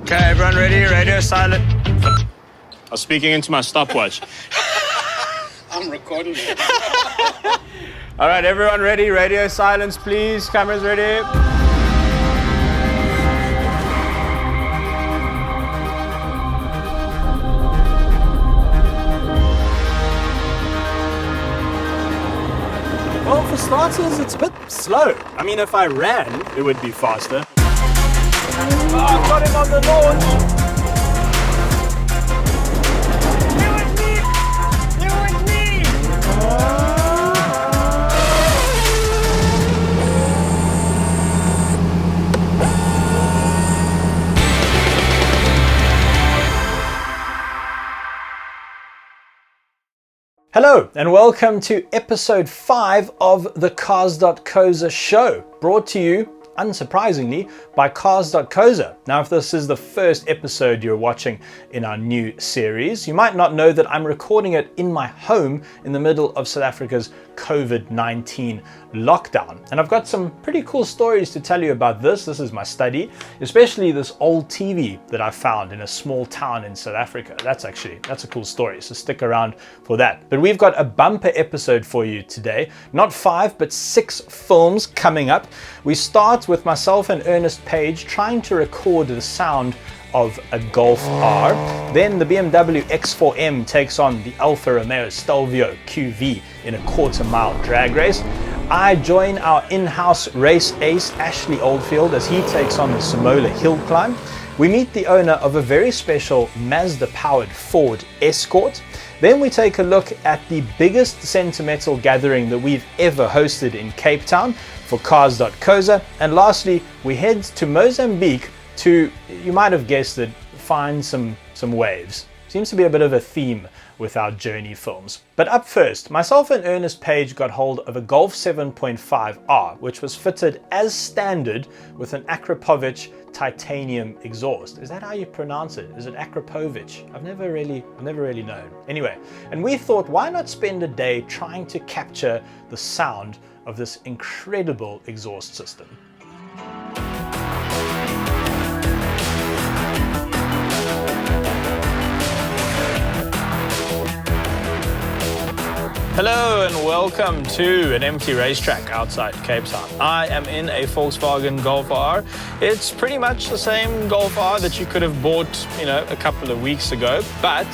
Okay, everyone ready? Radio silent. I was speaking into my stopwatch. I'm recording it. All right, everyone ready? Radio silence, please. Cameras ready. Well, for starters, it's a bit slow. I mean, if I ran, it would be faster. Oh, I've got him on the launch. You and me! Hello, and welcome to episode 5 of the Cars.co.za show, brought to you, unsurprisingly, by Cars.co.za. Now, if this is the first episode you're watching in our new series, you might not know that I'm recording it in my home in the middle of South Africa's COVID-19 lockdown. And I've got some pretty cool stories to tell you about this. This is my study, especially this old TV that I found in a small town in South Africa. That's a cool story, so stick around for that. But we've got a bumper episode for you today. Not 5, but 6 films coming up. We start with myself and Ernest Page trying to record the sound of a Golf R. Then the BMW X4M takes on the Alfa Romeo Stelvio QV in a quarter-mile drag race. I join our in-house race ace, Ashley Oldfield, as he takes on the Simola Hillclimb. We meet the owner of a very special Mazda-powered Ford Escort. Then we take a look at the biggest SentiMETAL gathering that we've ever hosted in Cape Town for Cars.co.za. And lastly, we head to Mozambique to, you might have guessed it, find some waves. Seems to be a bit of a theme with our Journey films. But up first, myself and Ernest Page got hold of a Golf 7.5R, which was fitted as standard with an Akrapovic titanium exhaust. Is that how you pronounce it? Is it Akrapovic? I've never really known. Anyway, and we thought, why not spend a day trying to capture the sound of this incredible exhaust system? Hello and welcome to an empty racetrack outside Cape Town. I am in a Volkswagen Golf R. It's pretty much the same Golf R that you could have bought, a couple of weeks ago, but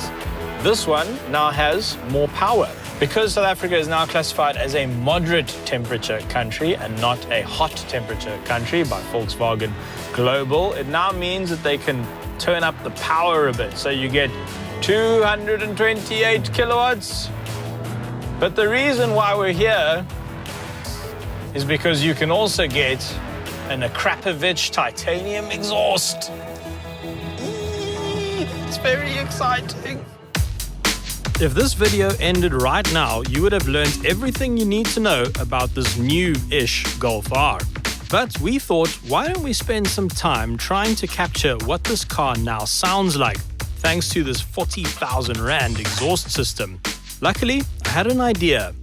this one now has more power. Because South Africa is now classified as a moderate temperature country and not a hot temperature country by Volkswagen Global, it now means that they can turn up the power a bit. So you get 228 kilowatts. But the reason why we're here is because you can also get an Akrapovic titanium exhaust. It's very exciting. If this video ended right now, you would have learned everything you need to know about this new-ish Golf R. But we thought, why don't we spend some time trying to capture what this car now sounds like, thanks to this 40,000 Rand exhaust system. Luckily, I had an idea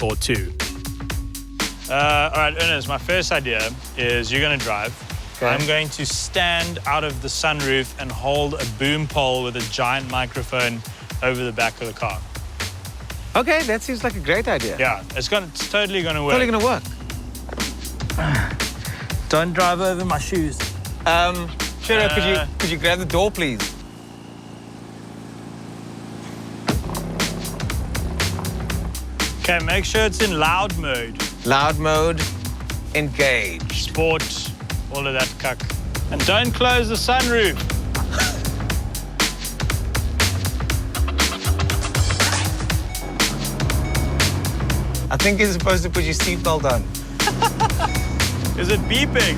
or two. All right, Ernest, my first idea is you're going to drive. Okay. I'm going to stand out of the sunroof and hold a boom pole with a giant microphone over the back of the car. Okay, that seems like a great idea. Yeah, it's totally going to work. Totally going to work. Don't drive over my shoes. Ciro, could you grab the door, please? Okay, make sure it's in loud mode. Loud mode, engage. Sport, all of that cuck. And don't close the sunroof. I think you're supposed to put your seatbelt on. Is it beeping?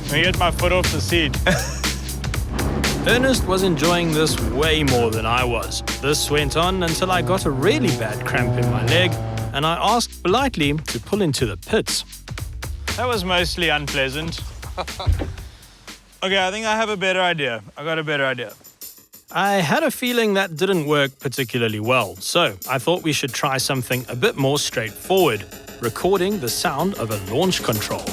Let me get my foot off the seat. Ernest was enjoying this way more than I was. This went on until I got a really bad cramp in my leg, and I asked politely to pull into the pits. That was mostly unpleasant. Okay, I think I have a better idea. I got a better idea. I had a feeling that didn't work particularly well, so I thought we should try something a bit more straightforward, recording the sound of a launch control.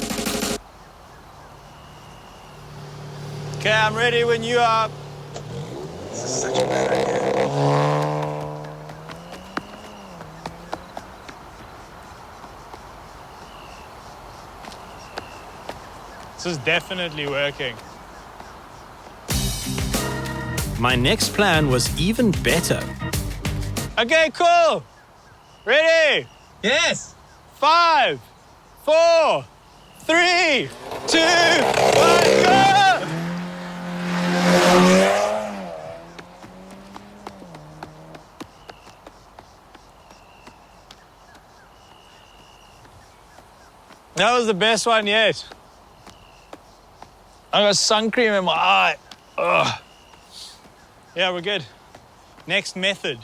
Okay, I'm ready when you are. This is such a bad idea. This is definitely working. My next plan was even better. Okay, cool. Ready? Yes! 5, 4, 3, 2, 1, go! That was the best one yet. I got sun cream in my eye. Ugh. Yeah, we're good. Next method.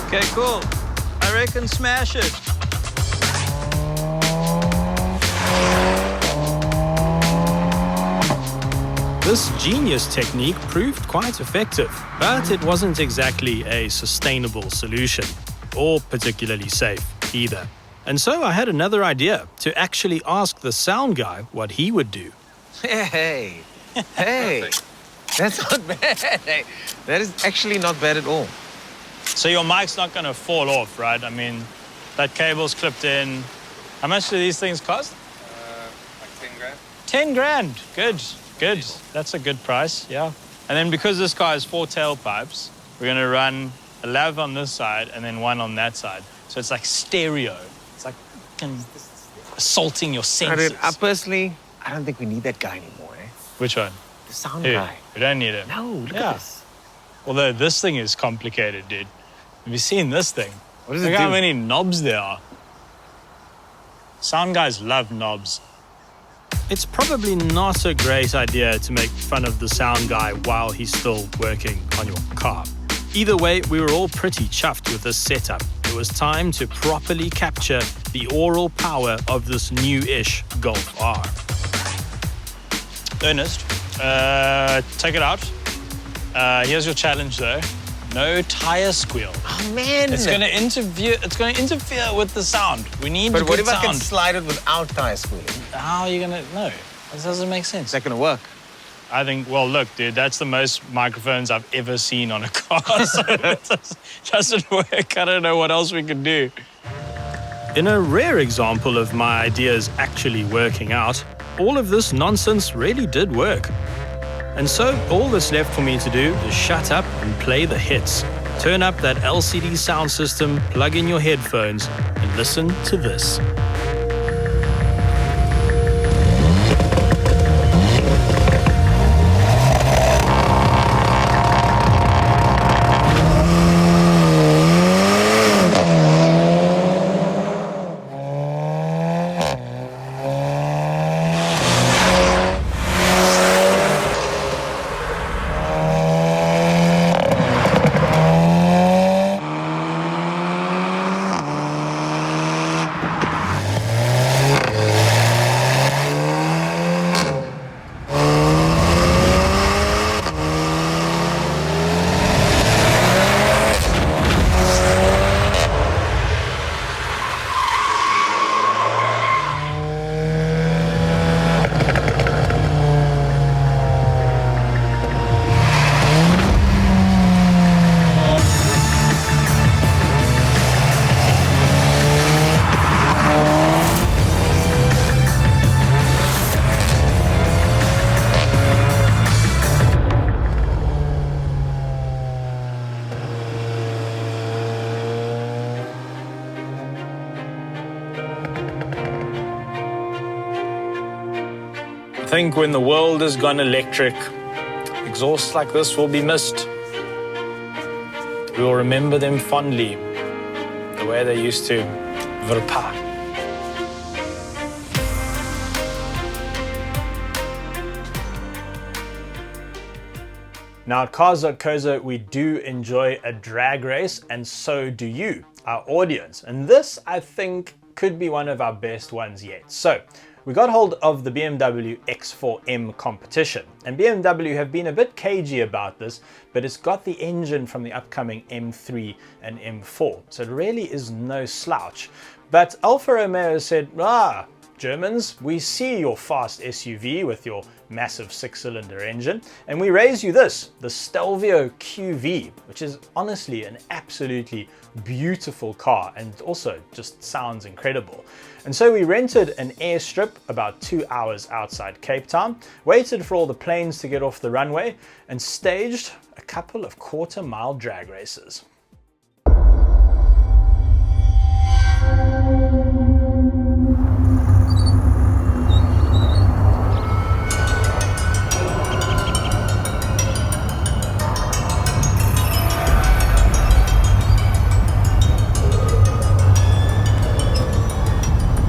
Okay, cool. I reckon smash it. This genius technique proved quite effective, but it wasn't exactly a sustainable solution, or particularly safe either. And so I had another idea, to actually ask the sound guy what he would do. Hey, that's not bad. Hey, that is actually not bad at all. So your mic's not going to fall off, right? I mean, that cable's clipped in. How much do these things cost? Like 10 grand? 10 grand. Good. That's a good price, yeah. And then because this car has 4 tailpipes, we're going to run a lav on this side and then one on that side. So it's like stereo. It's like assaulting your senses. I don't think we need that guy anymore, eh? Which one? The sound Who? guy. We don't need him. No, look at this. Although this thing is complicated, dude. Have you seen this thing? What does it Look do? how many knobs there are. Sound guys love knobs. It's probably not a great idea to make fun of the sound guy while he's still working on your car. Either way, we were all pretty chuffed with this setup. It was time to properly capture the aural power of this new-ish Golf R. Ernest, take it out. Here's your challenge though. No tire squeal. Oh man! It's going to interfere with the sound. We need But good what if I can sound. slide it without tire squealing? How are you going to... No, this doesn't make sense. Is that gonna work? I think, well, look, dude, that's the most microphones I've ever seen on a car. So it doesn't work. I don't know what else we can do. In a rare example of my ideas actually working out, all of this nonsense really did work. And so all that's left for me to do is shut up and play the hits. Turn up that LCD sound system, plug in your headphones, and listen to this. I think when the world has gone electric, exhausts like this will be missed. We will remember them fondly, the way they used to verpa. Now at Cars.co.za, we do enjoy a drag race, and so do you, our audience. And this, I think, could be one of our best ones yet. So we got hold of the BMW X4M competition, and BMW have been a bit cagey about this, but it's got the engine from the upcoming M3 and M4, so it really is no slouch. But Alfa Romeo said, Germans, we see your fast SUV with your massive 6-cylinder engine, and we raise you this, the Stelvio QV, which is honestly an absolutely beautiful car and also just sounds incredible. And so we rented an airstrip about 2 hours outside Cape Town, waited for all the planes to get off the runway, and staged a couple of quarter-mile drag races.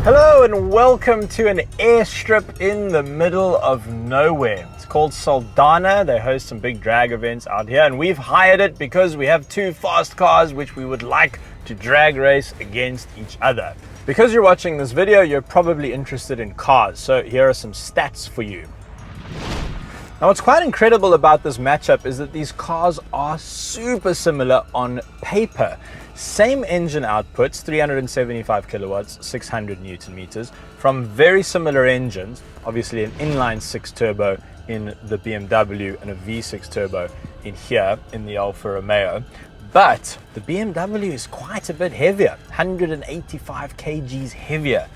Hello and welcome to an airstrip in the middle of nowhere. It's called Saldanha. They host some big drag events out here, and we've hired it because we have two fast cars which we would like to drag race against each other. Because you're watching this video, you're probably interested in cars, so here are some stats for you. Now, what's quite incredible about this matchup is that these cars are super similar on paper. Same engine outputs, 375 kilowatts, 600 Newton meters, from very similar engines, obviously an inline 6 turbo in the BMW and a V6 turbo in here in the Alfa Romeo. But the BMW is quite a bit heavier, 185 kgs heavier.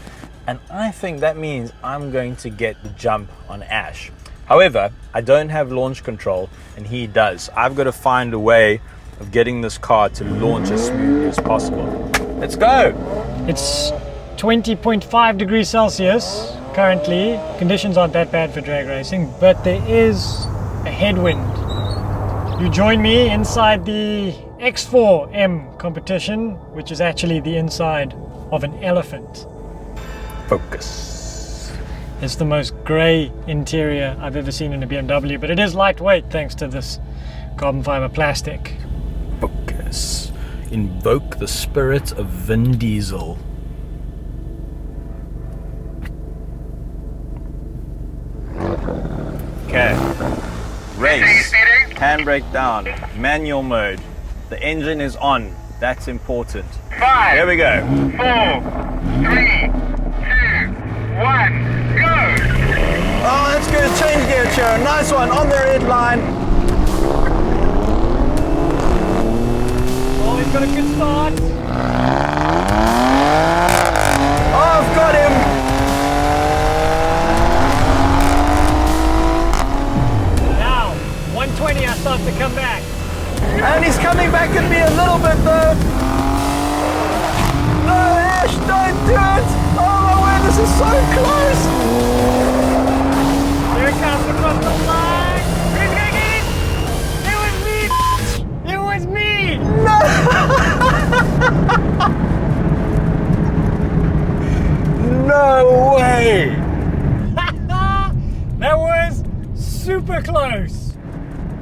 And I think that means I'm going to get the jump on Ash. However, I don't have launch control and he does. I've got to find a way of getting this car to launch as smoothly as possible. Let's go! It's 20.5 degrees Celsius currently. Conditions aren't that bad for drag racing, but there is a headwind. You join me inside the X4M competition, which is actually the inside of an elephant. Focus. It's the most grey interior I've ever seen in a BMW, but it is lightweight thanks to this carbon fiber plastic. Focus. Invoke the spirit of Vin Diesel. Okay. Race. Handbrake down. Manual mode. The engine is on. That's important. 5, Here we go. 4, 3, 2, 1, go! Oh, that's good. Change gear, Ciro. Nice one. On the red line. Got a good start. Oh, I've got him. Now, 120, I start to come back. And he's coming back at me a little bit though. No, Ash, don't do it. Oh my word, this is so close. Here it comes across the line. Who's gonna get it? It was me. It was me. No. No way! That was super close.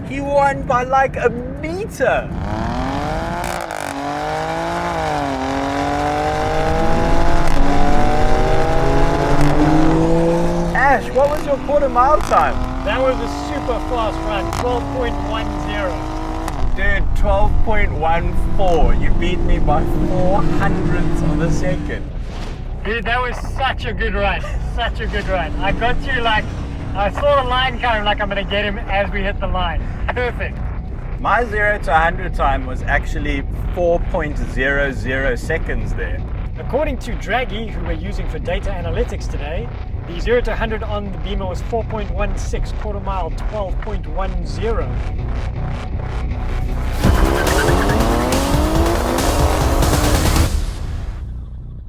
He won by like a meter. Ash, what was your quarter-mile time? That was a super fast run, 12.10. Dude, 12.14. You beat me by 400ths of a second. Dude, that was such a good run. Such a good run. I got you like, I saw the line coming, like I'm going to get him as we hit the line. Perfect. My 0 to 100 time was actually 4.00 seconds there. According to Draghi, who we're using for data analytics today, the 0 to 100 on the Beamer was 4.16, quarter mile 12.10.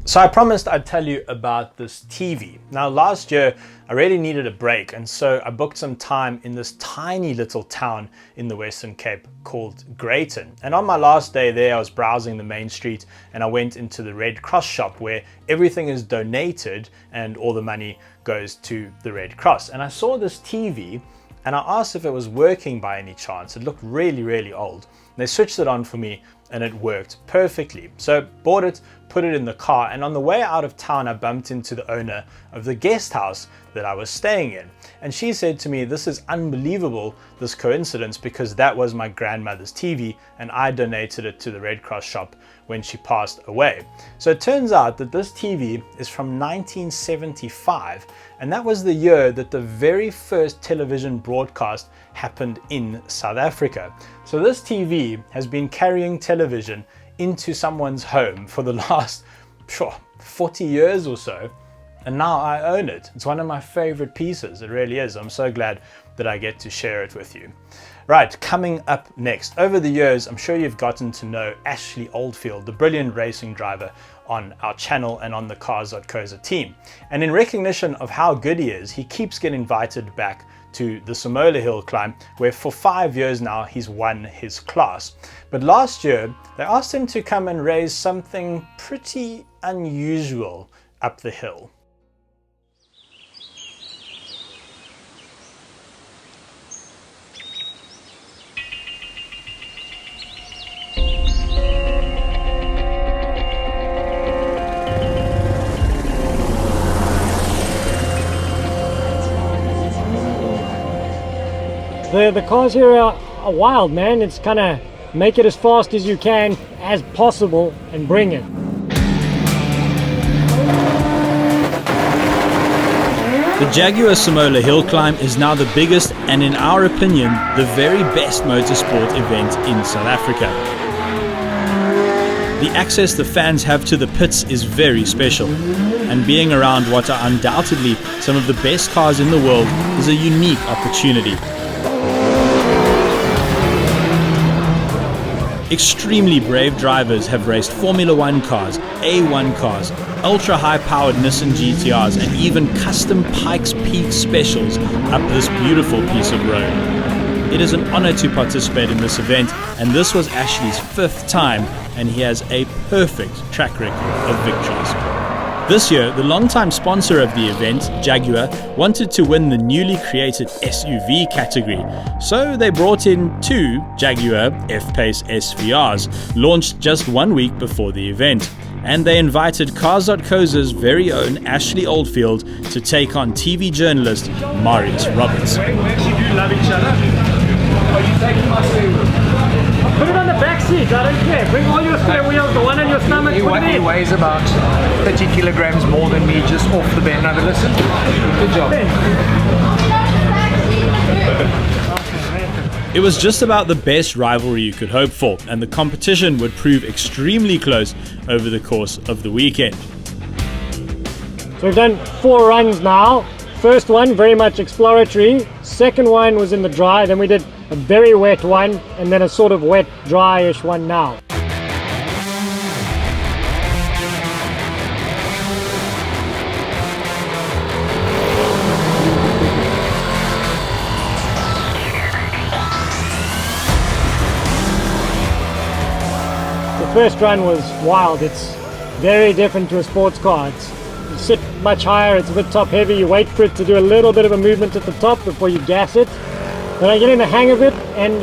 So I promised I'd tell you about this TV. Now last year I really needed a break, and so I booked some time in this tiny little town in the Western Cape called Greyton. And on my last day there I was browsing the main street and I went into the Red Cross shop where everything is donated and all the money goes to the Red Cross. And I saw this TV and I asked if it was working by any chance. It looked really, really old. They switched it on for me and it worked perfectly. So bought it, put it in the car, and on the way out of town I bumped into the owner of the guest house that I was staying in, and she said to me, "This is unbelievable, this coincidence, because that was my grandmother's TV and I donated it to the Red Cross shop when she passed away." So it turns out that this TV is from 1975, and that was the year that the very first television broadcast happened in South Africa. So this TV has been carrying television into someone's home for the last 40 years or so, and now I own it. It's one of my favorite pieces, it really is. I'm so glad that I get to share it with you. Right, coming up next. Over the years, I'm sure you've gotten to know Ashley Oldfield, the brilliant racing driver on our channel and on the Cars.co.za team. And in recognition of how good he is, he keeps getting invited back to the Simola Hillclimb, where for 5 years now he's won his class. But last year, they asked him to come and race something pretty unusual up the hill. The cars here are wild, man. It's kind of make it as fast as you can, as possible, and bring it. The Jaguar Simola Hillclimb is now the biggest and, in our opinion, the very best motorsport event in South Africa. The access the fans have to the pits is very special, and being around what are undoubtedly some of the best cars in the world is a unique opportunity. Extremely brave drivers have raced Formula 1 cars, A1 cars, ultra-high-powered Nissan GTRs, and even custom Pikes Peak specials up this beautiful piece of road. It is an honor to participate in this event, and this was Ashley's 5th time, and he has a perfect track record of victories. This year, the longtime sponsor of the event, Jaguar, wanted to win the newly created SUV category, so they brought in 2 Jaguar F-PACE SVRs, launched just 1 week before the event. And they invited Cars.co.za's very own Ashley Oldfield to take on TV journalist Marius Roberts. We actually do love each other. Are you taking my favor? Put it on the back seat, I don't care. Bring all your spare wheels, the one on your stomach, put it in. He weighs about 30 kilograms more than me, just off the bed. Now listen, good job. It was just about the best rivalry you could hope for, and the competition would prove extremely close over the course of the weekend. So we've done 4 runs now. First one, very much exploratory. Second one was in the dry, then we did a very wet one, and then a sort of wet, dry-ish one now. The first run was wild. It's very different to a sports car. You sit much higher, it's a bit top heavy, you wait for it to do a little bit of a movement at the top before you gas it. Then I get in the hang of it, and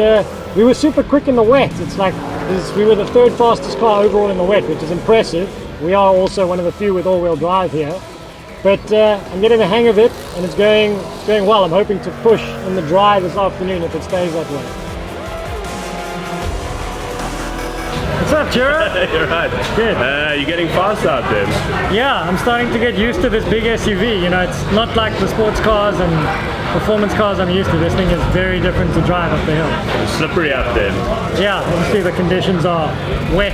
we were super quick in the wet. It's like we were the 3rd fastest car overall in the wet, which is impressive. We are also one of the few with all-wheel drive here. But I'm getting the hang of it, and it's going well. I'm hoping to push in the dry this afternoon if it stays that way. What's up, Ciro? You're right. Good. You're getting fast out there. Yeah, I'm starting to get used to this big SUV. You know, it's not like the sports cars and performance cars I'm used to. This thing is very different to drive up the hill. It's slippery up there. Yeah, obviously the conditions are wet,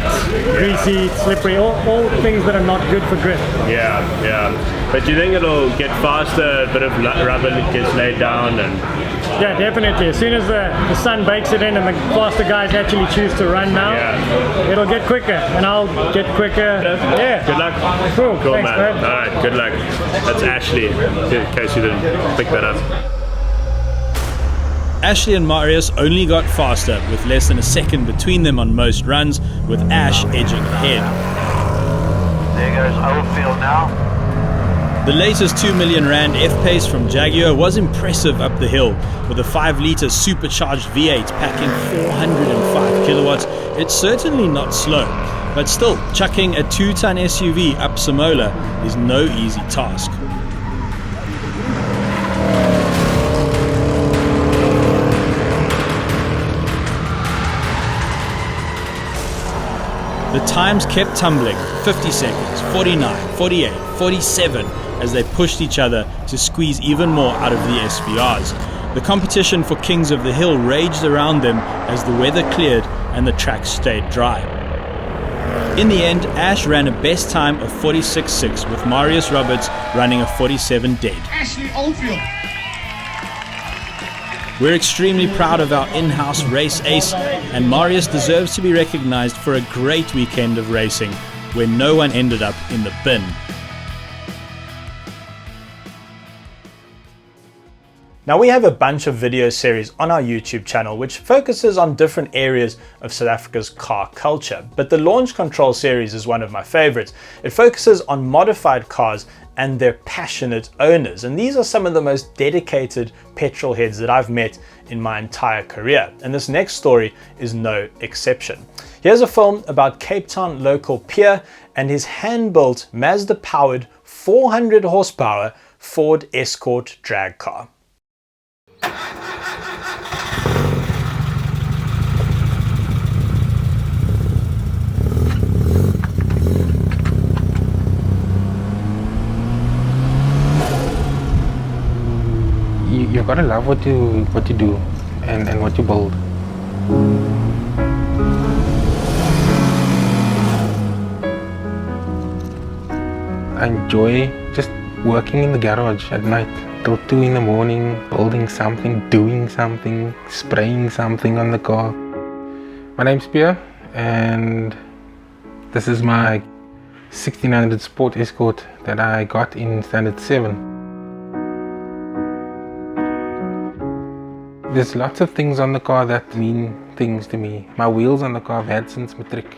greasy, slippery, all things that are not good for grip. Yeah. But you think it'll get faster, a bit of rubber gets laid down, and yeah, definitely. As soon as the sun bakes it in and the faster guys actually choose to run now, it'll get quicker, and I'll get quicker. Yeah. Good luck. Cool. Thanks, man. All right, good luck. That's Ashley, in case you didn't pick that up. Ashley and Marius only got faster, with less than a second between them on most runs, with Ash edging ahead. There goes Oldfield now. The latest 2 million rand F-PACE from Jaguar was impressive up the hill, with a 5-litre supercharged V8 packing 405 kilowatts, it's certainly not slow. But still, chucking a 2-ton SUV up Simola is no easy task. The times kept tumbling, 50 seconds, 49, 48, 47, as they pushed each other to squeeze even more out of the SVRs. The competition for Kings of the Hill raged around them as the weather cleared and the track stayed dry. In the end, Ash ran a best time of 46.6 with Marius Roberts running a 47 dead. Ashley Oldfield. We're extremely proud of our in-house race ace, and Marius deserves to be recognized for a great weekend of racing where no one ended up in the bin. Now, we have a bunch of video series on our YouTube channel which focuses on different areas of South Africa's car culture, but the Launch Control series is one of my favorites. It focuses on modified cars and their passionate owners, and these are some of the most dedicated petrol heads that I've met in my entire career, and this next story is no exception. Here's a film about Cape Town local Pierre and his hand-built Mazda-powered 400 horsepower Ford Escort drag car. You gotta love what you do and what you build. I enjoy just working in the garage at night till 2 in the morning, building something, doing something, spraying something on the car. My name's Pierre, and this is my 1600 Sport Escort that I got in Standard 7. There's lots of things on the car that mean things to me. My wheels on the car I've had since matric.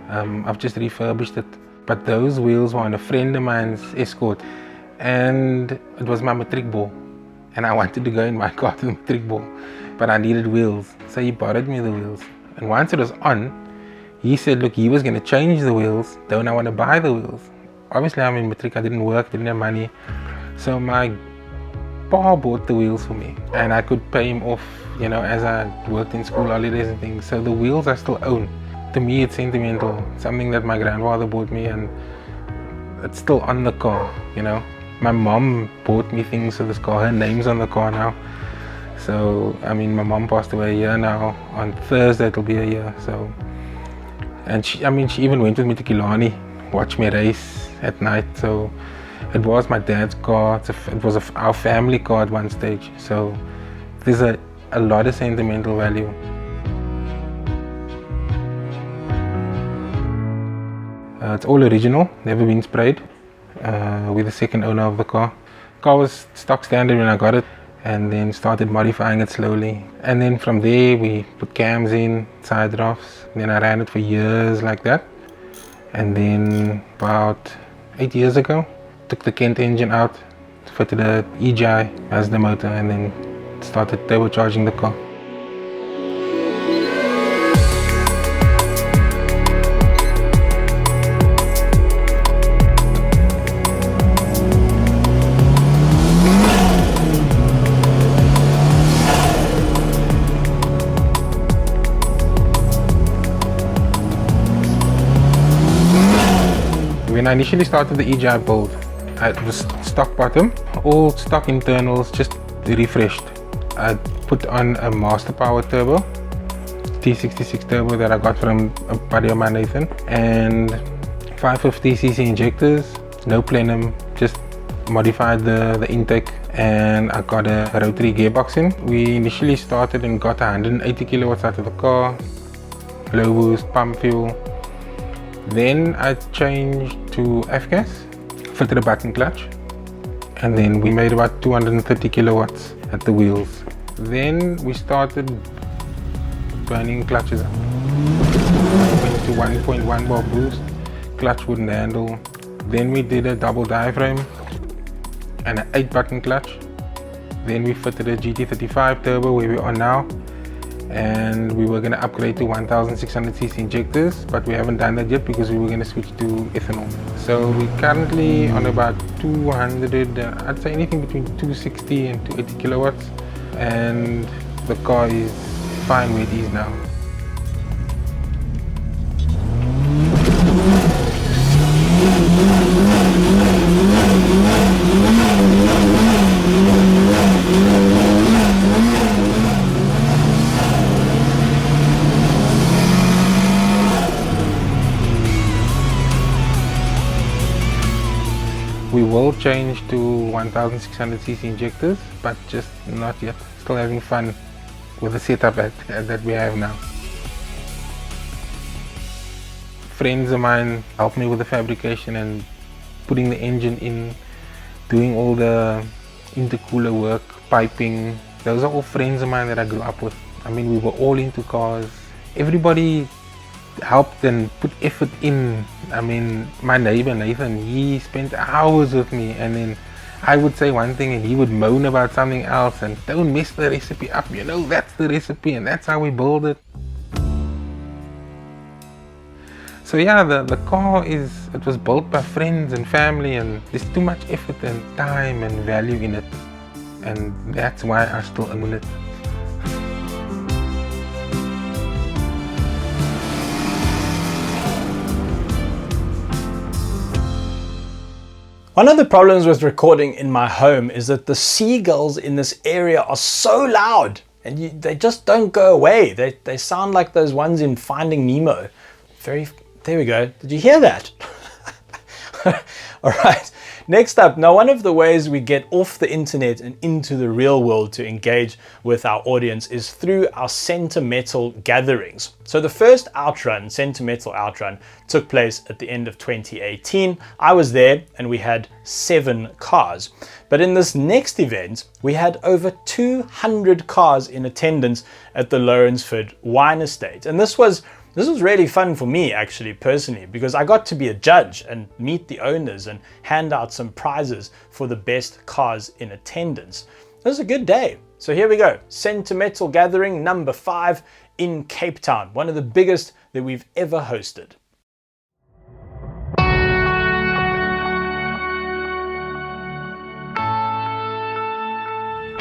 I've just refurbished it. But those wheels were on a friend of mine's Escort, and it was my matric ball. And I wanted to go in my car to the matric ball, but I needed wheels. So he borrowed me the wheels. And once it was on, he said, look, he was going to change the wheels. Don't I want to buy the wheels? Obviously, I'm in matric. I didn't work, didn't have money. So my pa bought the wheels for me, and I could pay him off, you know, as I worked in school holidays and things. So the wheels I still own. To me, it's sentimental, something that my grandfather bought me, and it's still on the car, you know. My mom bought me things for this car. Her name's on the car now. So, I mean, my mom passed away a year now. On Thursday, it'll be a year. So, and she even went with me to Killarney, watched me race at night. So, it was my dad's car. It was our family car at one stage. So, there's a lot of sentimental value. It's all original, never been sprayed. We're the second owner of the car. The car was stock standard when I got it, and then started modifying it slowly. And then from there we put cams in, side drafts. Then I ran it for years like that. And then about 8 years ago, took the Kent engine out, fitted a EGI Mazda motor, and then started turbocharging the car. When I initially started the EGI build, it was stock bottom, all stock internals, just refreshed. I put on a Master Power turbo, T66 turbo that I got from a buddy of mine, Nathan, and 550cc injectors, no plenum, just modified the intake, and I got a rotary gearbox in. We initially started and got 180 kilowatts out of the car, low boost, pump fuel. Then I changed to F-gas, fitted a button clutch, and then we made about 230 kilowatts at the wheels. Then we started burning clutches up. Went to 1.1 bar boost, clutch wouldn't handle. Then we did a double diaphragm and an 8-button clutch. Then we fitted a GT35 turbo where we are now, and we were going to upgrade to 1600cc injectors, but we haven't done that yet because we were going to switch to ethanol. So we're currently on about 200, I'd say anything between 260 and 280 kilowatts, and the car is fine where it is now. We will change to 1600cc injectors, but just not yet. Still having fun with the setup that we have now. Friends of mine helped me with the fabrication and putting the engine in, doing all the intercooler work, piping. Those are all friends of mine that I grew up with. I mean, we were all into cars. Everybody helped and put effort in. I mean, my neighbor Nathan, he spent hours with me, and then I would say one thing and he would moan about something else, and don't mess the recipe up, you know, that's the recipe and that's how we build it. So yeah, the car it was built by friends and family, and there's too much effort and time and value in it, and that's why I still own it. One of the problems with recording in my home is that the seagulls in this area are so loud, and they just don't go away. They sound like those ones in Finding Nemo. There we go. Did you hear that? All right. Next up, now one of the ways we get off the internet and into the real world to engage with our audience is through our SentiMETAL gatherings. So the first outrun, SentiMETAL Outrun, took place at the end of 2018. I was there and we had 7 cars. But in this next event, we had over 200 cars in attendance at the Lawrenceford Wine Estate. And this was really fun for me, actually, personally, because I got to be a judge and meet the owners and hand out some prizes for the best cars in attendance. It was a good day. So here we go. SentiMETAL Gathering number 5 in Cape Town, one of the biggest that we've ever hosted.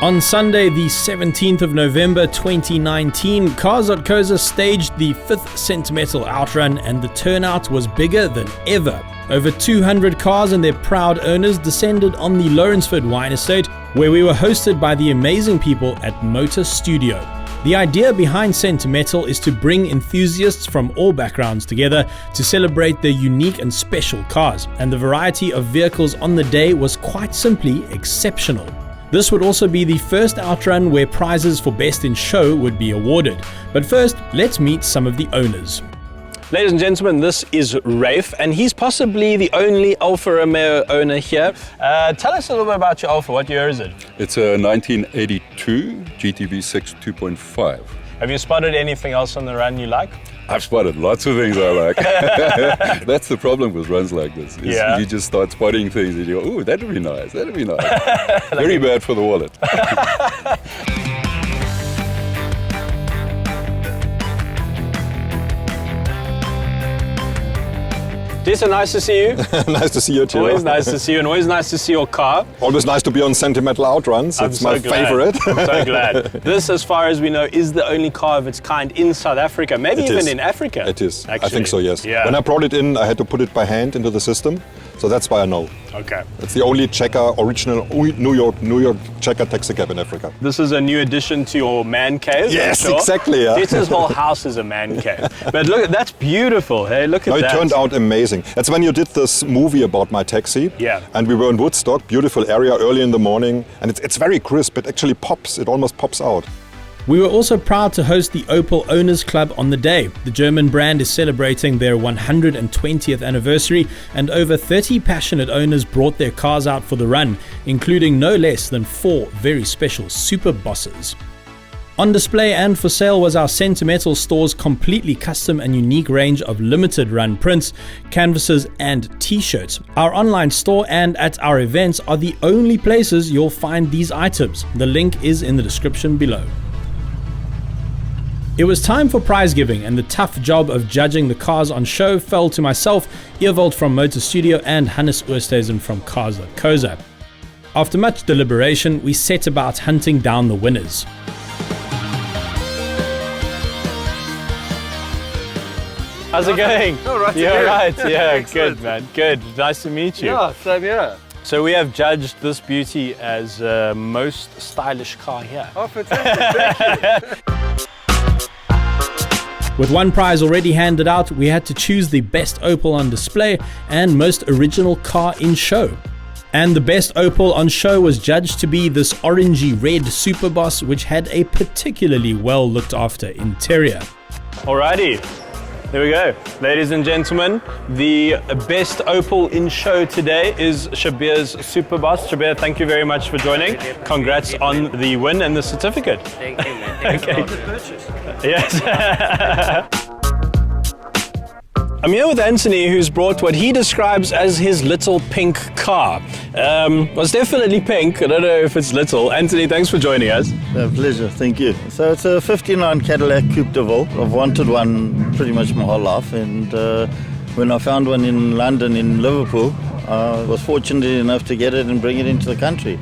On Sunday, the 17th of November 2019, Cars.co.za staged the 5th SentiMETAL Outrun, and the turnout was bigger than ever. Over 200 cars and their proud owners descended on the Lawrenceford Wine Estate, where we were hosted by the amazing people at Motor Studio. The idea behind SentiMETAL is to bring enthusiasts from all backgrounds together to celebrate their unique and special cars, and the variety of vehicles on the day was quite simply exceptional. This would also be the first outrun where prizes for Best in Show would be awarded. But first, let's meet some of the owners. Ladies and gentlemen, this is Rafe, and he's possibly the only Alfa Romeo owner here. Tell us a little bit about your Alfa. What year is it? It's a 1982 GTV6 2.5. Have you spotted anything else on the run you like? I've spotted lots of things I like. That's the problem with runs like this. Yeah. You just start spotting things and you go, oh, that'd be nice, that'd be nice. Very bad for the wallet. Jason, nice to see you. Nice to see you too. Always nice to see you, and always nice to see your car. Always nice to be on SentiMETAL Outruns. It's my favorite. I'm so glad. This, as far as we know, is the only car of its kind in South Africa, maybe even in Africa. It is. Actually. I think so, yes. Yeah. When I brought it in, I had to put it by hand into the system. So that's why I know. Okay. It's the only original New York checker taxi cab in Africa. This is a new addition to your man cave. Yes, I'm sure. exactly. Yeah. This whole house is a man cave. But look, that's beautiful. Hey, look at that. It turned out amazing. That's when you did this movie about my taxi. Yeah. And we were in Woodstock, beautiful area, early in the morning, and it's very crisp. It actually pops. It almost pops out. We were also proud to host the Opel Owners Club on the day. The German brand is celebrating their 120th anniversary, and over 30 passionate owners brought their cars out for the run, including no less than 4 very special super bosses. On display and for sale was our SentiMETAL Store's completely custom and unique range of limited run prints, canvases and t-shirts. Our online store and at our events are the only places you'll find these items. The link is in the description below. It was time for prize giving, and the tough job of judging the cars on show fell to myself, Earvold from Motor Studio, and Hannes Oosthuizen from Cars.co.za. After much deliberation, we set about hunting down the winners. How's it going? All right. You're right. Yeah, Excellent. good, man. Good. Nice to meet you. Yeah, same here. So we have judged this beauty as most stylish car here. Oh, fantastic. Thank you. With one prize already handed out, we had to choose the best Opel on display and most original car in show. And the best Opel on show was judged to be this orangey red Superboss, which had a particularly well looked after interior. Alrighty, there we go. Ladies and gentlemen, the best Opel in show today is Shabir's Superboss. Shabir, thank you very much for joining. Congrats on the win and the certificate. Thank you, man. Okay. For the purchase. Yes. I'm here with Anthony, who's brought what he describes as his little pink car. Was definitely pink. I don't know if it's little. Anthony, thanks for joining us. A pleasure, thank you. So it's a 59 Cadillac Coupe de Ville. I've wanted one pretty much my whole life, and when I found one in London, in Liverpool, I was fortunate enough to get it and bring it into the country.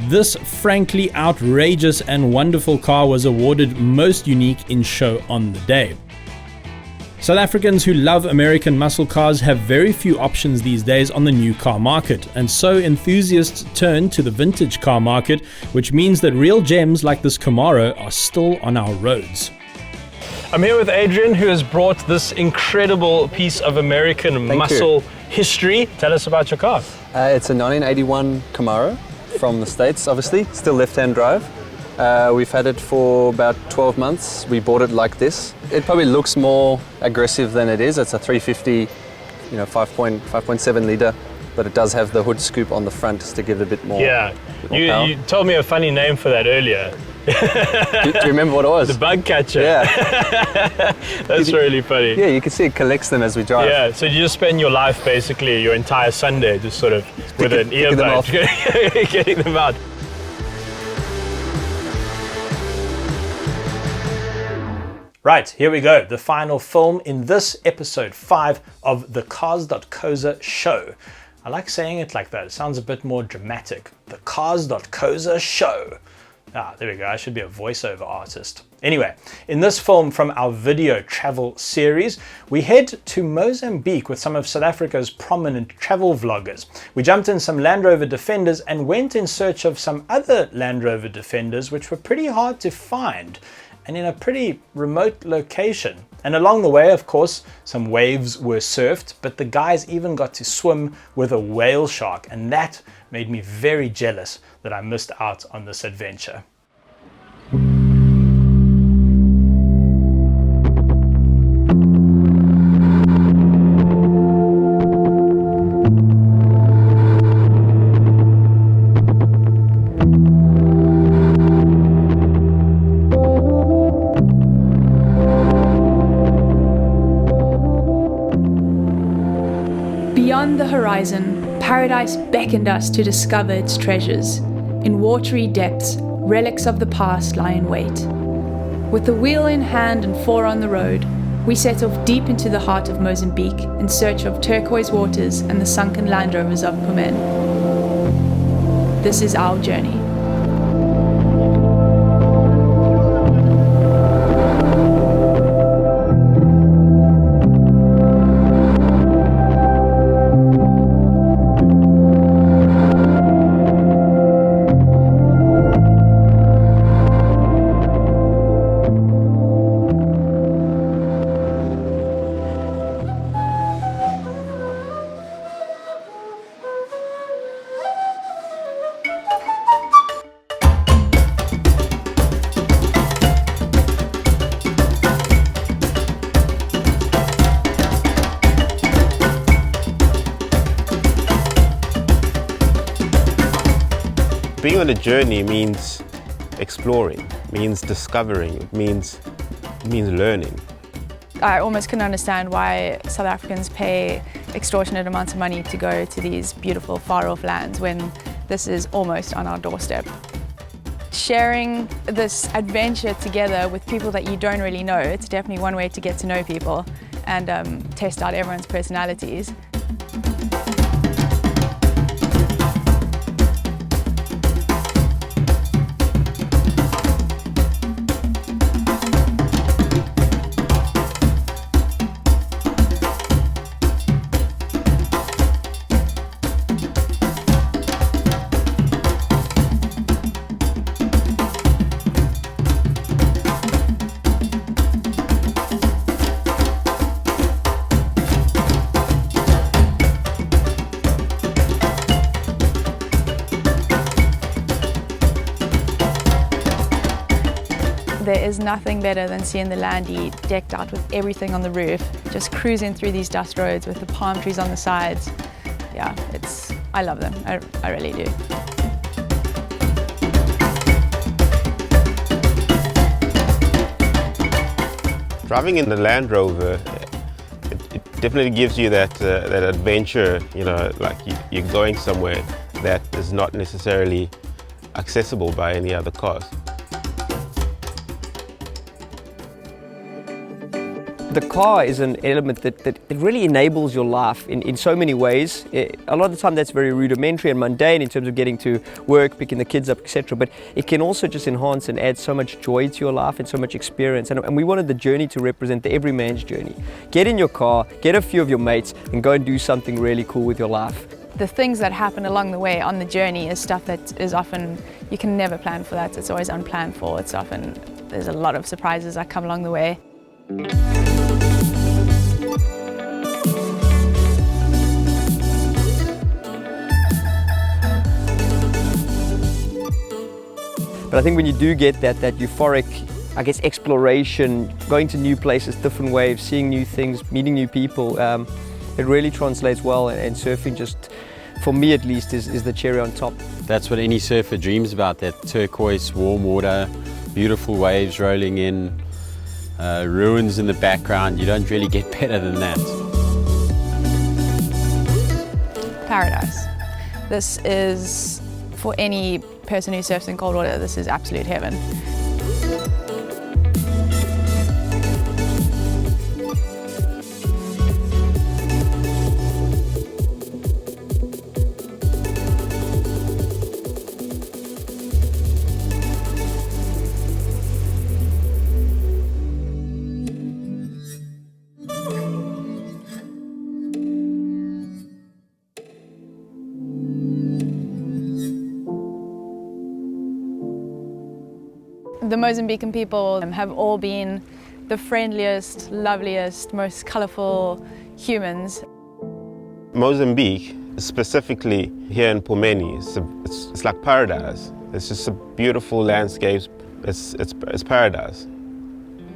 This frankly outrageous and wonderful car was awarded most unique in show on the day. South Africans who love American muscle cars have very few options these days on the new car market, and so enthusiasts turn to the vintage car market, which means that real gems like this Camaro are still on our roads. I'm here with Adrian, who has brought this incredible piece of American muscle history. Tell us about your car. It's a 1981 Camaro from the States, obviously, still left-hand drive. We've had it for about 12 months. We bought it like this. It probably looks more aggressive than it is. It's a 350, 5.7 litre, but it does have the hood scoop on the front just to give it a bit more. Yeah, you told me a funny name for that earlier. Do you remember what it was? The bug catcher. Yeah. That's really funny. Yeah, you can see it collects them as we drive. Yeah, so you just spend your life, basically, your entire Sunday, just sort of with an earbud, getting them out. Right, here we go, the final film in this episode 5 of the Cars.co.za show. I like saying it like that, it sounds a bit more dramatic. The Cars.co.za show. Ah, there we go, I should be a voiceover artist. Anyway, in this film from our video travel series, we head to Mozambique with some of South Africa's prominent travel vloggers. We jumped in some Land Rover Defenders and went in search of some other Land Rover Defenders which were pretty hard to find, and in a pretty remote location. And along the way, of course, some waves were surfed, but the guys even got to swim with a whale shark, and that made me very jealous that I missed out on this adventure. Beyond the horizon, paradise beckoned us to discover its treasures. In watery depths, relics of the past lie in wait. With the wheel in hand and 4 on the road, we set off deep into the heart of Mozambique in search of turquoise waters and the sunken Land Rovers of Pomene. This is our journey. Being on a journey means exploring, means discovering, it means learning. I almost couldn't understand why South Africans pay extortionate amounts of money to go to these beautiful far-off lands when this is almost on our doorstep. sharing this adventure together with people that you don't really know. It's definitely one way to get to know people and test out everyone's personalities. There is nothing better than seeing the Landy decked out with everything on the roof, just cruising through these dust roads with the palm trees on the sides. Yeah, I love them, I really do. Driving in the Land Rover, it definitely gives you that adventure, you know, like you're going somewhere that is not necessarily accessible by any other cars. The car is an element that really enables your life in so many ways. A lot of the time that's very rudimentary and mundane in terms of getting to work, picking the kids up, etc. But it can also just enhance and add so much joy to your life and so much experience. And we wanted the Journey to represent the everyman's journey. Get in your car, get a few of your mates and go and do something really cool with your life. The things that happen along the way on the journey is stuff that is often, you can never plan for that. It's always unplanned for. It's often, there's a lot of surprises that come along the way. But I think when you do get that euphoric, I guess, exploration, going to new places, different waves, seeing new things, meeting new people, it really translates well, and surfing just, for me at least, is the cherry on top. That's what any surfer dreams about, that turquoise, warm water, beautiful waves rolling in, ruins in the background. You don't really get better than that. Paradise. This is, for any person who surfs in cold water, this is absolute heaven. The Mozambican people have all been the friendliest, loveliest, most colourful humans. Mozambique, specifically here in Pomene, it's like paradise. It's just a beautiful landscape. It's paradise.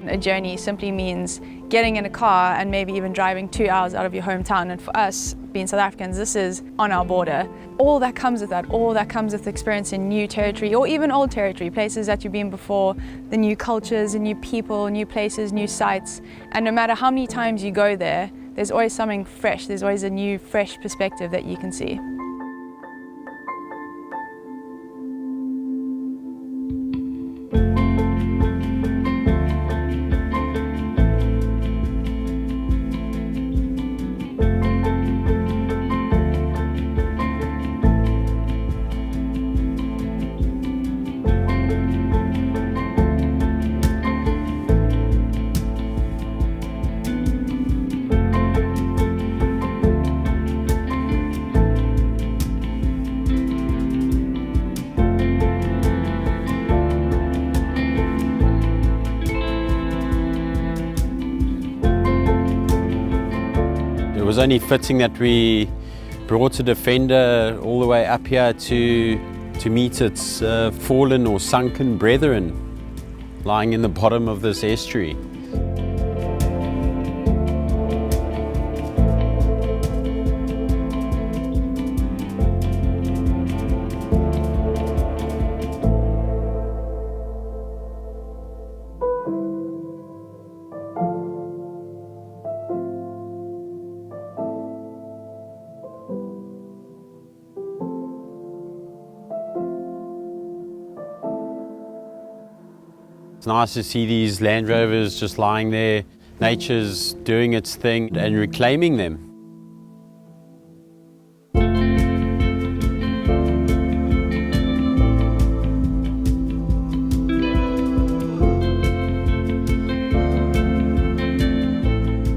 A journey simply means getting in a car and maybe even driving 2 hours out of your hometown. And for us, being South Africans, this is on our border. All that comes with that, all that comes with experiencing new territory or even old territory, places that you've been before, the new cultures, the new people, new places, new sights. And no matter how many times you go there, there's always something fresh. There's always a new, fresh perspective that you can see. It was only fitting that we brought a Defender all the way up here to meet its fallen or sunken brethren lying in the bottom of this estuary. It's nice to see these Land Rovers just lying there. Nature's doing its thing and reclaiming them.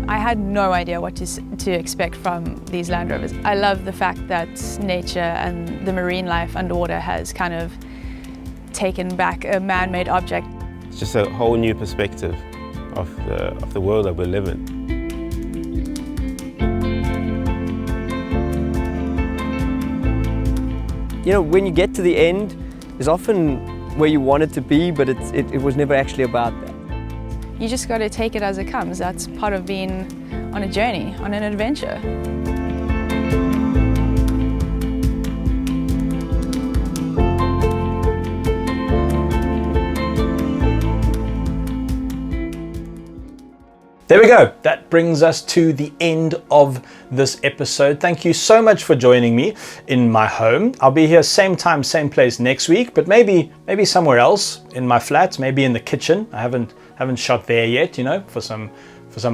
I had no idea what to expect from these Land Rovers. I love the fact that nature and the marine life underwater has kind of taken back a man-made object. It's just a whole new perspective of the world that we live in. You know, when you get to the end, it's often where you want it to be, but it was never actually about that. You just got to take it as it comes. That's part of being on a journey, on an adventure. There we go. That brings us to the end of this episode. Thank you so much for joining me in my home. I'll be here same time, same place next week, but maybe somewhere else in my flat, maybe in the kitchen. I haven't shot there yet, you know, for some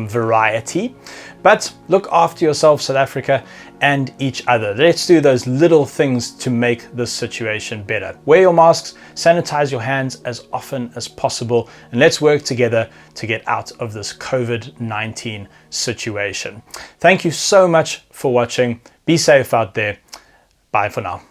variety. But look after yourself, South Africa, and each other. Let's do those little things to make this situation better. Wear your masks, sanitize your hands as often as possible, and let's work together to get out of this COVID-19 situation. Thank you so much for watching. Be safe out there. Bye for now.